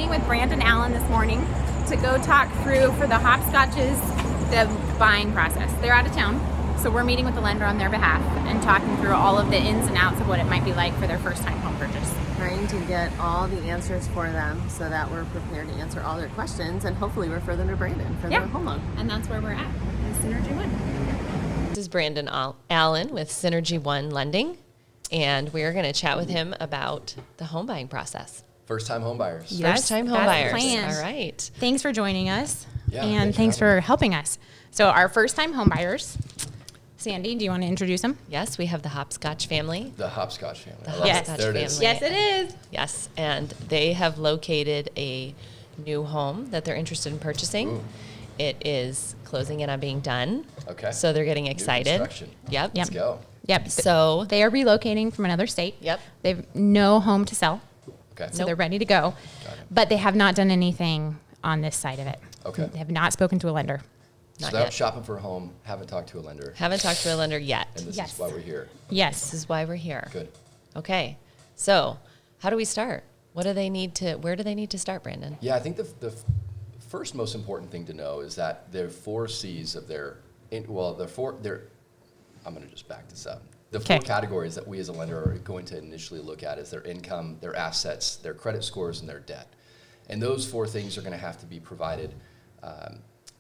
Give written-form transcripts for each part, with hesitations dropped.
meeting with Brandon Allen this morning to go talk through for the hopscotches the buying process. They're out of town, so we're meeting with the lender on their behalf and talking through all of the ins and outs of what it might be like for their first time home purchase. Trying to get all the answers for them so that we're prepared to answer all their questions and hopefully refer them to Brandon for their home loan. And that's where we're at, is Synergy One. This is Brandon Allen with Synergy One Lending, and we're going to chat with him about the home buying process. First-time home buyers. Yes, First-time home that's the buyers. plan. All right. Thanks for joining us, Yeah, and thanks for helping us. So our first-time home buyers, Sandy, do you want to introduce them? Yes, we have the Hopscotch family. The Hopscotch family. The I love it. Hopscotch There it is. family. Yes, it is. Yes, and they have located a new home that they're interested in purchasing. Ooh. It is closing in on being done. Okay. So they're getting New excited. construction. Yep. Let's go. Yep. So They are relocating from another state. Yep. They've no home to sell, Okay. so they're ready to go. Got it. But they have not done anything on this side of it. Okay. They have not spoken to a lender. So Not they're yet. shopping for a home, haven't talked to a lender, haven't talked to a lender yet. and this Yes. is why we're here. Yes. This is why we're here. Good. Okay. So how do we start? What do they need to, where do they need to start, Brandon? Yeah, I think the first most important thing to know is that there are 4 C's of I'm going to just back this up. The 4 Okay. categories that we as a lender are going to initially look at is their income, their assets, their credit scores, and their debt. And those 4 things are going to have to be provided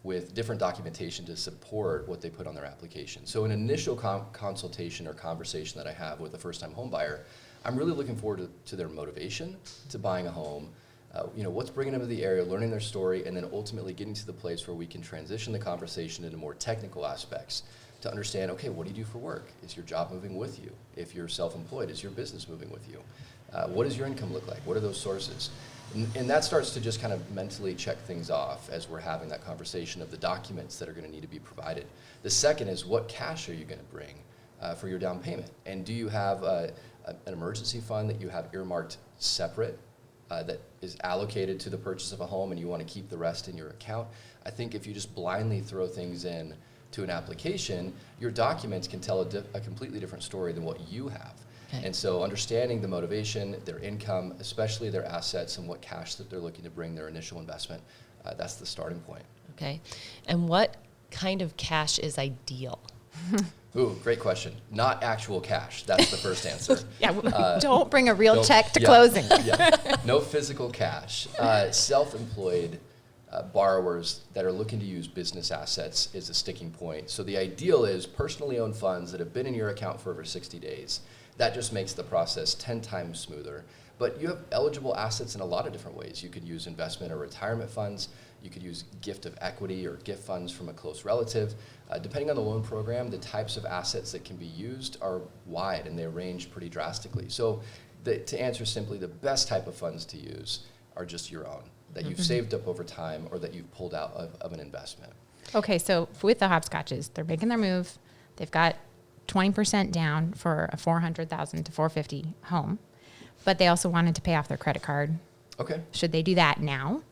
with different documentation to support what they put on their application. So an initial consultation or conversation that I have with a first-time home buyer, I'm really looking forward to their motivation to buying a home, what's bringing them to the area, learning their story, and then ultimately getting to the place where we can transition the conversation into more technical aspects to understand, okay, what do you do for work? Is your job moving with you? If you're self-employed, is your business moving with you? What does your income look like? What are those sources? And that starts to just kind of mentally check things off as we're having that conversation of the documents that are going to need to be provided. The second is, what cash are you going to bring for your down payment? And do you have an emergency fund that you have earmarked separate that is allocated to the purchase of a home and you want to keep the rest in your account? I think if you just blindly throw things in to an application, your documents can tell a completely different story than what you have. Okay. And so understanding the motivation, their income, especially their assets and what cash that they're looking to bring their initial investment, that's the starting point. Okay. And what kind of cash is ideal? Ooh, great question. Not actual cash. That's the first answer. Yeah. Don't bring a real No- check to yeah, closing. yeah. No physical cash. Self-employed borrowers that are looking to use business assets is a sticking point. So the ideal is personally owned funds that have been in your account for over 60 days. That just makes the process 10 times smoother. But you have eligible assets in a lot of different ways. You could use investment or retirement funds. You could use gift of equity or gift funds from a close relative. Depending on the loan program, the types of assets that can be used are wide and they range pretty drastically. So to answer simply, the best type of funds to use are just your own, that you've saved up over time or that you've pulled out of an investment. Okay, so with the hopscotches, they're making their move. They've got 20% down for a $400,000 to $450,000 home, but they also wanted to pay off their credit card. Okay. Should they do that now,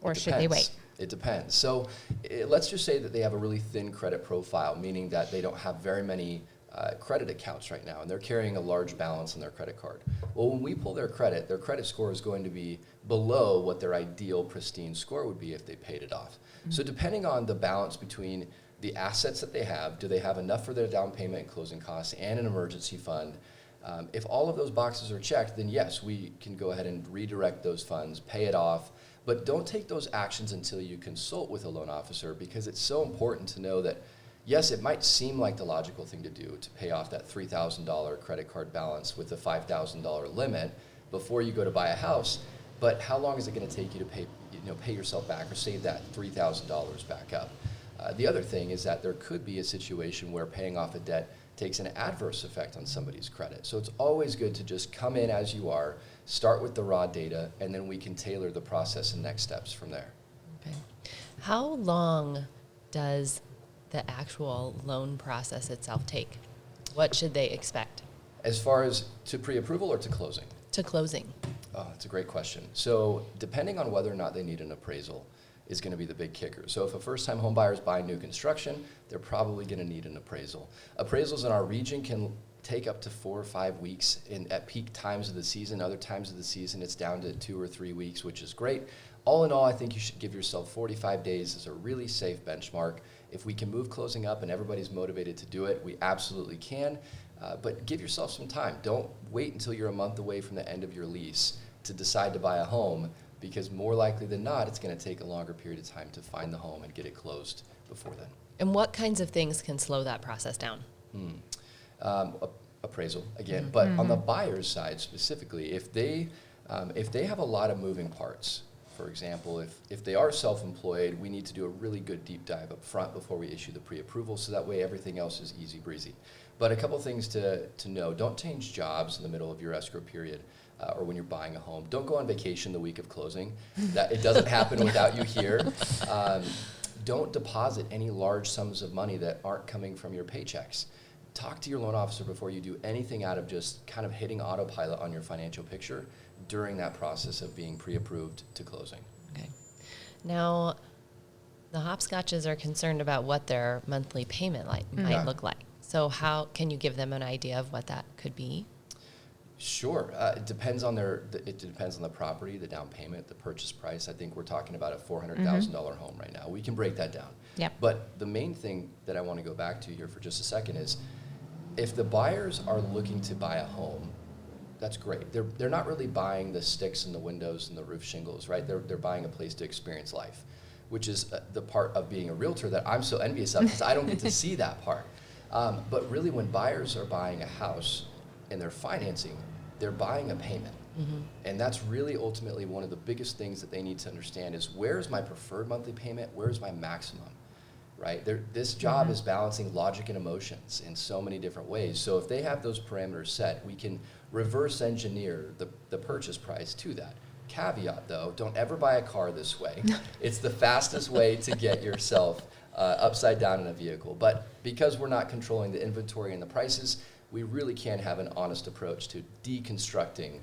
or It should they wait? depends. It depends. So let's just say that they have a really thin credit profile, meaning that they don't have very many credit accounts right now, and they're carrying a large balance on their credit card. Well, when we pull their credit score is going to be below what their ideal pristine score would be if they paid it off. Mm-hmm. So depending on the balance between the assets that they have, do they have enough for their down payment and closing costs and an emergency fund? If all of those boxes are checked, then yes, we can go ahead and redirect those funds, pay it off, but don't take those actions until you consult with a loan officer, because it's so important to know that, yes, it might seem like the logical thing to do to pay off that $3,000 credit card balance with a $5,000 limit before you go to buy a house, but how long is it going to take you to pay yourself back or save that $3,000 back up? The other thing is that there could be a situation where paying off a debt takes an adverse effect on somebody's credit. So it's always good to just come in as you are, start with the raw data, and then we can tailor the process and next steps from there. Okay. How long does the actual loan process itself take? What should they expect? As far as to pre-approval or to closing? To closing. Oh, that's a great question. So depending on whether or not they need an appraisal is going to be the big kicker. So if a first-time home buyer is buying new construction, they're probably going to need an appraisal. Appraisals in our region can take up to 4 or 5 weeks at peak times of the season. Other times of the season, it's down to 2 or 3 weeks, which is great. All in all, I think you should give yourself 45 days as a really safe benchmark. If we can move closing up and everybody's motivated to do it, we absolutely can. But give yourself some time. Don't wait until you're a month away from the end of your lease to decide to buy a home, because more likely than not, it's going to take a longer period of time to find the home and get it closed before then. And what kinds of things can slow that process down? Appraisal again, but on the buyer's side specifically, if they have a lot of moving parts, for example, if they are self-employed, we need to do a really good deep dive up front before we issue the pre-approval, so that way everything else is easy breezy. But a couple things to know: don't change jobs in the middle of your escrow period. Or when you're buying a home. Don't go on vacation the week of closing. That it doesn't happen without you here. Don't deposit any large sums of money that aren't coming from your paychecks. Talk to your loan officer before you do anything out of just kind of hitting autopilot on your financial picture during that process of being pre-approved to closing. Okay. Now, the hopscotches are concerned about what their monthly payment might look like. So how can you give them an idea of what that could be? Sure. It depends on the property, the down payment, the purchase price. I think we're talking about a $400,000 home right now. We can break that down. Yep. But the main thing that I want to go back to here for just a second is, if the buyers are looking to buy a home, that's great. They're not really buying the sticks and the windows and the roof shingles, right? They're buying a place to experience life, which is the part of being a realtor that I'm so envious of, because I don't get to see that part. But really, when buyers are buying a house and they're financing, they're buying a payment. And that's really ultimately one of the biggest things that they need to understand is, where's my preferred monthly payment? Where's my maximum, right? This job is balancing logic and emotions in so many different ways. So if they have those parameters set, we can reverse engineer the purchase price to that. Caveat though, don't ever buy a car this way. It's the fastest way to get yourself upside down in a vehicle. But because we're not controlling the inventory and the prices, we really can have an honest approach to deconstructing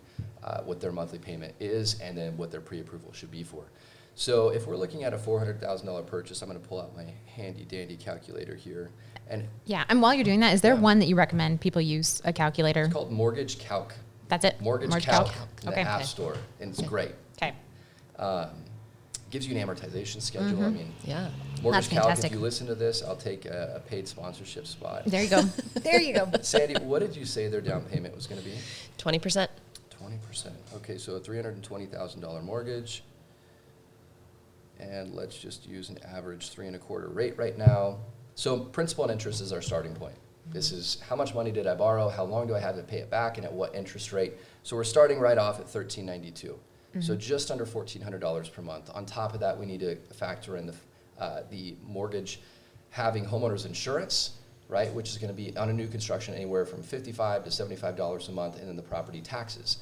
what their monthly payment is and then what their pre-approval should be for. So if we're looking at a $400,000 purchase, I'm going to pull out my handy dandy calculator here. And Yeah, and while you're doing that, is there one that you recommend people use a calculator? it's called Mortgage Calc. That's it? Mortgage Mortgage Calc Calc. in Okay. the App Store, and it's great. Okay. Gives you an amortization schedule. I mean, Yeah. Mortgage That's Calc, fantastic. if you listen to this, I'll take a paid sponsorship spot. There you go. There you go. Sandy, what did you say their down payment was going to be? 20%. 20%. Okay, so a $320,000 mortgage. And let's just use an average 3.25% rate right now. So principal and interest is our starting point. This is how much money did I borrow, how long do I have to pay it back, and at what interest rate. So we're starting right off at $1,392. So just under $1,400 per month. On top of that, we need to factor in the mortgage having homeowners insurance, right, which is going to be on a new construction anywhere from $55 to $75 a month, and then the property taxes.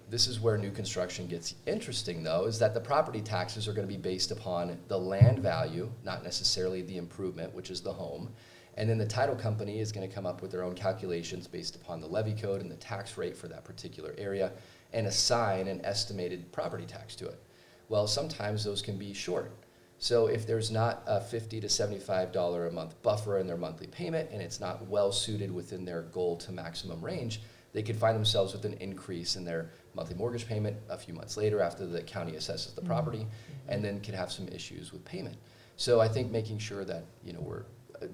This is where new construction gets interesting, though, is that the property taxes are going to be based upon the land value, not necessarily the improvement, which is the home. And then the title company is going to come up with their own calculations based upon the levy code and the tax rate for that particular area and assign an estimated property tax to it. Well, sometimes those can be short. So if there's not a $50 to $75 a month buffer in their monthly payment and it's not well suited within their goal to maximum range, they could find themselves with an increase in their monthly mortgage payment a few months later after the county assesses the property, and then could have some issues with payment. So I think making sure that,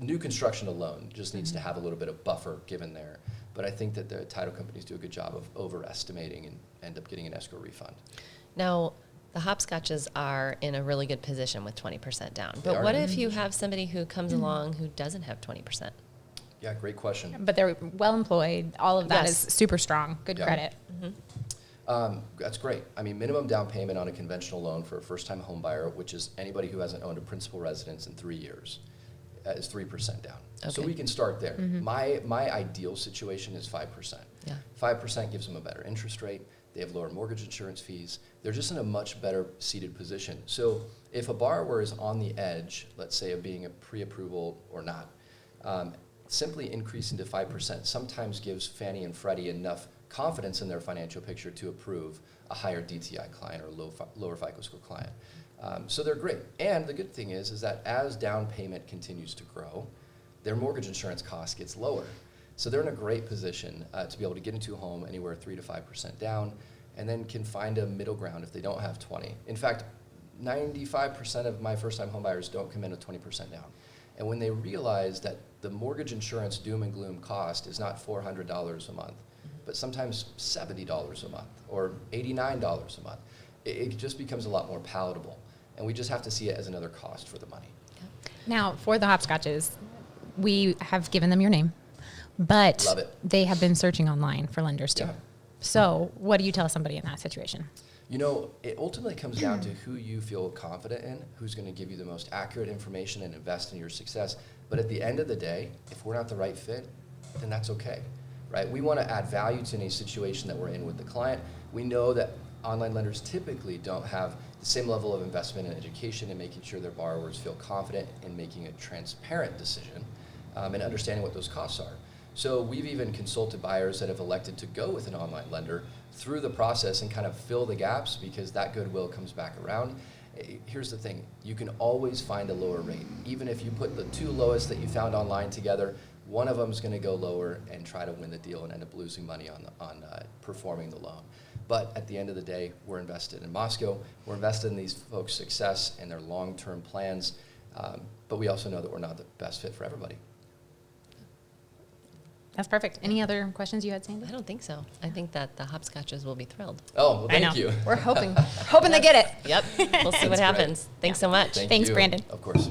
new construction alone just needs to have a little bit of buffer given there. But I think that the title companies do a good job of overestimating and end up getting an escrow refund. Now, the hopscotches are in a really good position with 20% down. They But are what in a if good you position. have somebody who comes along who doesn't have 20%? Yeah, great question. But they're well employed. All of that is Yes. super strong. Good Yeah. credit. That's great. I mean, minimum down payment on a conventional loan for a first-time home buyer, which is anybody who hasn't owned a principal residence in 3 years, is 3% down. So Okay. we can start there. My ideal situation is 5%. Yeah. 5% gives them a better interest rate. They have lower mortgage insurance fees. They're just in a much better seated position. So if a borrower is on the edge, let's say, of being a pre-approval or not, simply increasing to 5% sometimes gives Fannie and Freddie enough confidence in their financial picture to approve a higher DTI client or lower FICO score client. So they're great. And the good thing is that as down payment continues to grow, their mortgage insurance cost gets lower. So they're in a great position to be able to get into a home anywhere 3 to 5% down, and then can find a middle ground if they don't have 20. In fact, 95% of my first-time homebuyers don't come in with 20% down. And when they realize that the mortgage insurance doom and gloom cost is not $400 a month, but sometimes $70 a month or $89 a month, it just becomes a lot more palatable. And we just have to see it as another cost for the money. Now, for the hopscotches, we have given them your name, but Love it. they have been searching online for lenders too. Yeah. So what do you tell somebody in that situation? You know, it ultimately comes down to who you feel confident in, who's going to give you the most accurate information and invest in your success. But at the end of the day, if we're not the right fit, then that's okay, right? We want to add value to any situation that we're in with the client. We know that online lenders typically don't have the same level of investment in education and making sure their borrowers feel confident in making a transparent decision and understanding what those costs are. So we've even consulted buyers that have elected to go with an online lender through the process and kind of fill the gaps, because that goodwill comes back around. Here's the thing, you can always find a lower rate. Even if you put the two lowest that you found online together, one of them is going to go lower and try to win the deal and end up losing money on performing the loan. But at the end of the day, we're invested in Moscow. We're invested in these folks' success and their long-term plans. But we also know that we're not the best fit for everybody. That's perfect. Any other questions you had, Sandy? I don't think so. I think that the hopscotches will be thrilled. Oh, well, I know. thank you. We're hoping they get it. Yep. We'll see what That's great. happens. Thanks so much. Thank Thanks, you. Brandon. Of course.